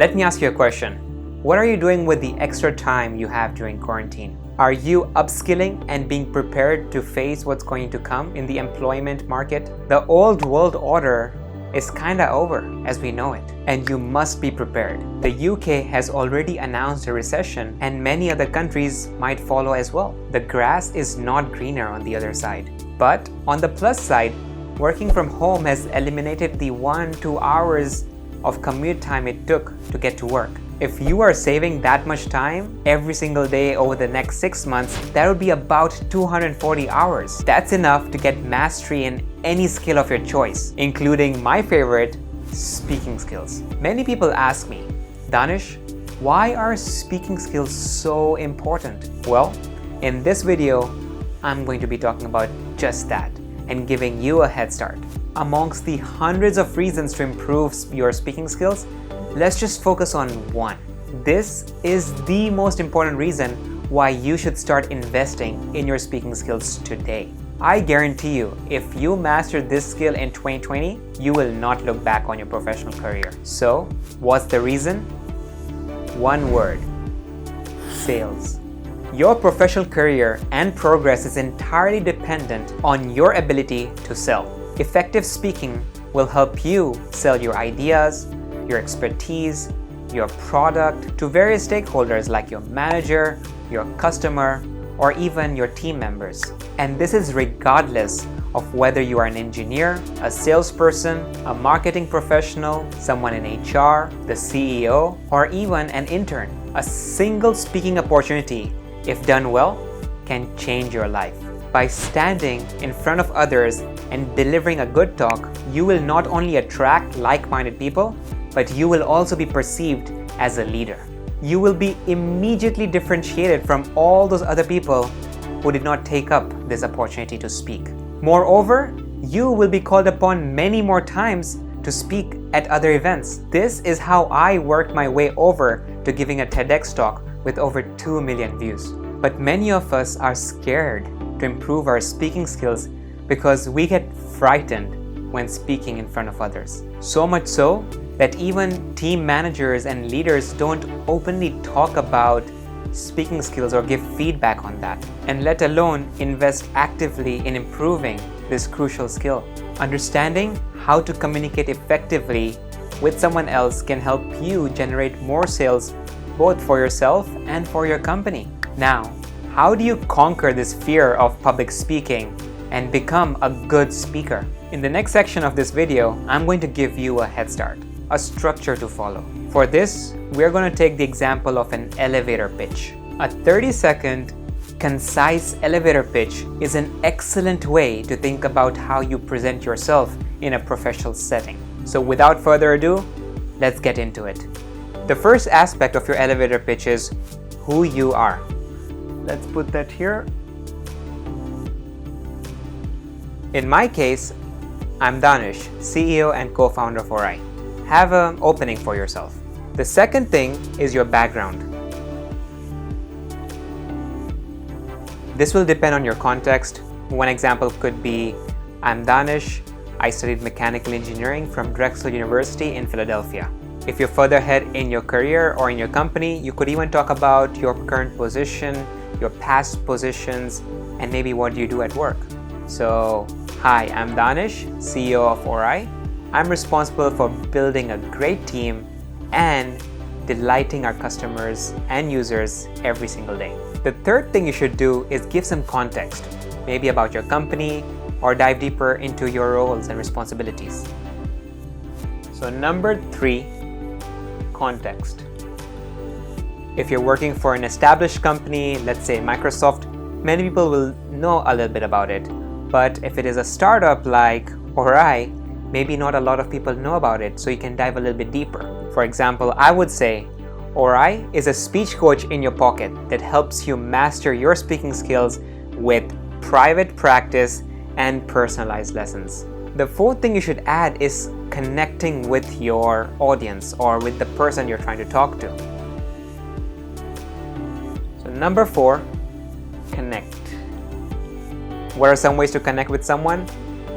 Let me ask you a question. What are you doing with the extra time you have during quarantine? Are you upskilling and being prepared to face what's going to come in the employment market? The old world order is kinda over as we know it, and you must be prepared. The UK has already announced a recession, and many other countries might follow as well. The grass is not greener on the other side. But on the plus side, working from home has eliminated the 1-2 hours of commute time it took to get to work. If you are saving that much time every single day over the next 6 months, that would be about 240 hours. That's enough to get mastery in any skill of your choice, including my favorite, speaking skills. Many people ask me, Danish, why are speaking skills so important? Well, in this video, I'm going to be talking about just that and giving you a head start. Amongst the hundreds of reasons to improve your speaking skills, let's just focus on one. This is the most important reason why you should start investing in your speaking skills today. I guarantee you, if you master this skill in 2020, you will not look back on your professional career. So, what's the reason? One word: sales. Your professional career and progress is entirely dependent on your ability to sell. Effective speaking will help you sell your ideas, your expertise, your product to various stakeholders like your manager, your customer, or even your team members. And this is regardless of whether you are an engineer, a salesperson, a marketing professional, someone in HR, the CEO, or even an intern. A single speaking opportunity, if done well, can change your life. By standing in front of others and delivering a good talk, you will not only attract like-minded people, but you will also be perceived as a leader. You will be immediately differentiated from all those other people who did not take up this opportunity to speak. Moreover, you will be called upon many more times to speak at other events. This is how I worked my way over to giving a TEDx talk with over 2 million views. But many of us are scared to improve our speaking skills because we get frightened when speaking in front of others. So much so that even team managers and leaders don't openly talk about speaking skills or give feedback on that, and let alone invest actively in improving this crucial skill. Understanding how to communicate effectively with someone else can help you generate more sales both for yourself and for your company. Now, how do you conquer this fear of public speaking and become a good speaker? In the next section of this video, I'm going to give you a head start, a structure to follow. For this, we're going to take the example of an elevator pitch. A 30-second, concise elevator pitch is an excellent way to think about how you present yourself in a professional setting. So without further ado, let's get into it. The first aspect of your elevator pitch is who you are. Let's put that here. In my case, I'm Danish, CEO and co-founder of Orai. Have an opening for yourself. The second thing is your background. This will depend on your context. One example could be, I'm Danish, I studied mechanical engineering from Drexel University in Philadelphia. If you're further ahead in your career or in your company, you could even talk about your current position, your past positions, and maybe what you do at work. So, hi, I'm Danish, CEO of Orai. I'm responsible for building a great team and delighting our customers and users every single day. The third thing you should do is give some context, maybe about your company, or dive deeper into your roles and responsibilities. So number 3, context. If you're working for an established company, let's say Microsoft, many people will know a little bit about it. But if it is a startup like Orai, maybe not a lot of people know about it, so you can dive a little bit deeper. For example, I would say Orai is a speech coach in your pocket that helps you master your speaking skills with private practice and personalized lessons. The fourth thing you should add is connecting with your audience or with the person you're trying to talk to. So number 4, connect. What are some ways to connect with someone?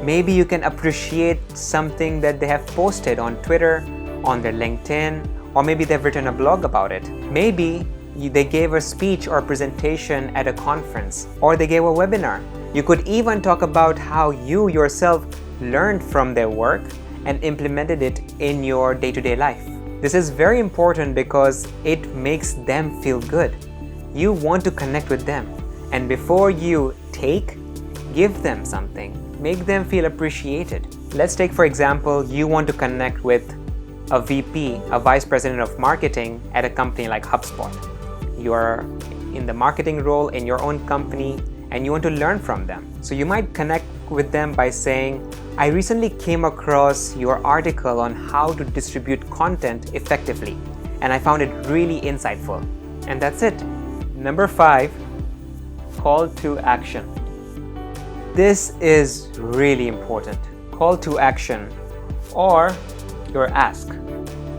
Maybe you can appreciate something that they have posted on Twitter, on their LinkedIn, or maybe they've written a blog about it. Maybe they gave a speech or presentation at a conference, or they gave a webinar. You could even talk about how you yourself learned from their work and implemented it in your day-to-day life. This is very important because it makes them feel good. You want to connect with them, and before you take, give them something. Make them feel appreciated. Let's take, for example, you want to connect with a VP, a Vice President of Marketing at a company like HubSpot. You are in the marketing role in your own company and you want to learn from them. So you might connect with them by saying, I recently came across your article on how to distribute content effectively, and I found it really insightful. And that's it. Number 5, call to action. This is really important. Call to action or your ask.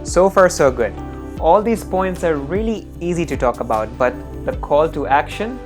So far, so good. All these points are really easy to talk about, but the call to action,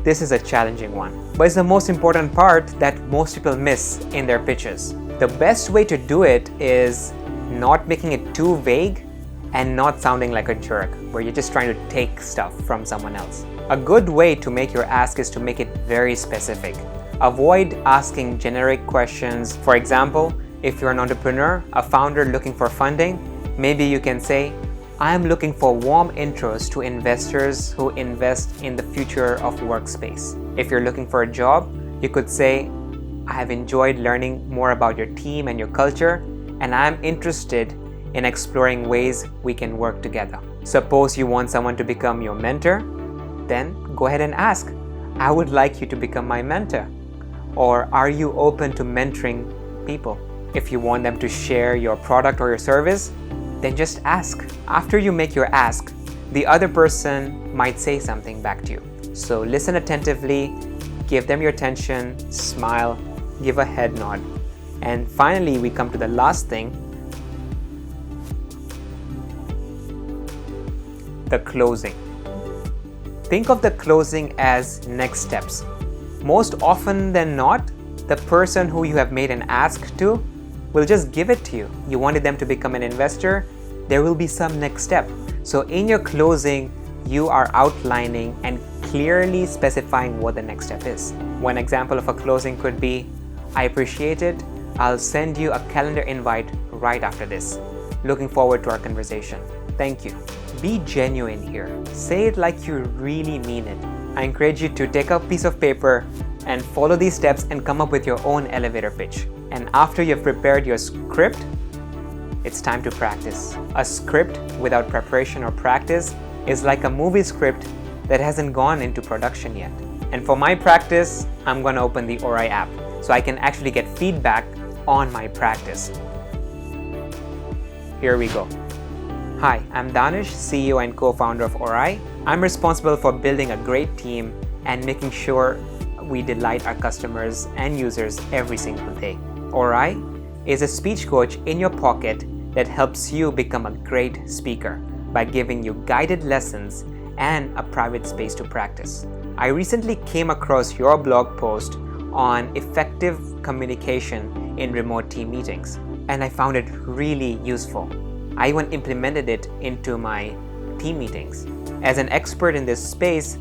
this is a challenging one. But it's the most important part that most people miss in their pitches. The best way to do it is not making it too vague and not sounding like a jerk, where you're just trying to take stuff from someone else. A good way to make your ask is to make it very specific. Avoid asking generic questions. For example, if you're an entrepreneur, a founder looking for funding, maybe you can say, I am looking for warm intros to investors who invest in the future of workspace. If you're looking for a job, you could say, I have enjoyed learning more about your team and your culture, and I am interested in exploring ways we can work together. Suppose you want someone to become your mentor, then go ahead and ask, I would like you to become my mentor. Or are you open to mentoring people? If you want them to share your product or your service, then just ask. After you make your ask, the other person might say something back to you. So listen attentively, give them your attention, smile, give a head nod. And finally, we come to the last thing, the closing. Think of the closing as next steps. Most often than not, the person who you have made an ask to will just give it to you. You wanted them to become an investor, there will be some next step. So in your closing, you are outlining and clearly specifying what the next step is. One example of a closing could be, I appreciate it. I'll send you a calendar invite right after this. Looking forward to our conversation. Thank you. Be genuine here. Say it like you really mean it. I encourage you to take a piece of paper and follow these steps and come up with your own elevator pitch. And after you've prepared your script, it's time to practice. A script without preparation or practice is like a movie script that hasn't gone into production yet. And for my practice, I'm going to open the Orai app so I can actually get feedback on my practice. Here we go. Hi, I'm Danish, CEO and co-founder of Orai. I'm responsible for building a great team and making sure we delight our customers and users every single day. Orai is a speech coach in your pocket that helps you become a great speaker by giving you guided lessons and a private space to practice. I recently came across your blog post on effective communication in remote team meetings, and I found it really useful. I even implemented it into my team meetings. As an expert in this space,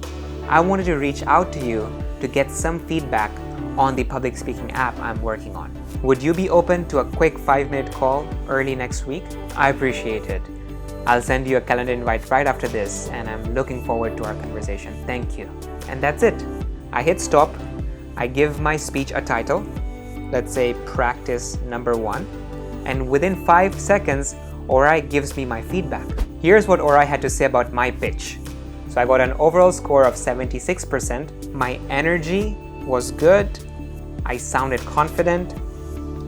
I wanted to reach out to you to get some feedback on the public speaking app I'm working on. Would you be open to a quick 5-minute call early next week? I appreciate it. I'll send you a calendar invite right after this, and I'm looking forward to our conversation. Thank you. And that's it. I hit stop. I give my speech a title. Let's say practice number 1. And within 5 seconds, Orai gives me my feedback. Here's what Orai had to say about my pitch. So I got an overall score of 76%. My energy was good. I sounded confident.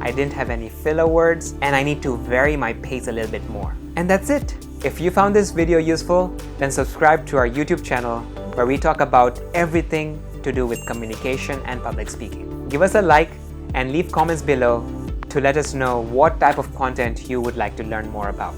I didn't have any filler words, and I need to vary my pace a little bit more. And that's it. If you found this video useful, then subscribe to our YouTube channel where we talk about everything to do with communication and public speaking. Give us a like and leave comments below to let us know what type of content you would like to learn more about.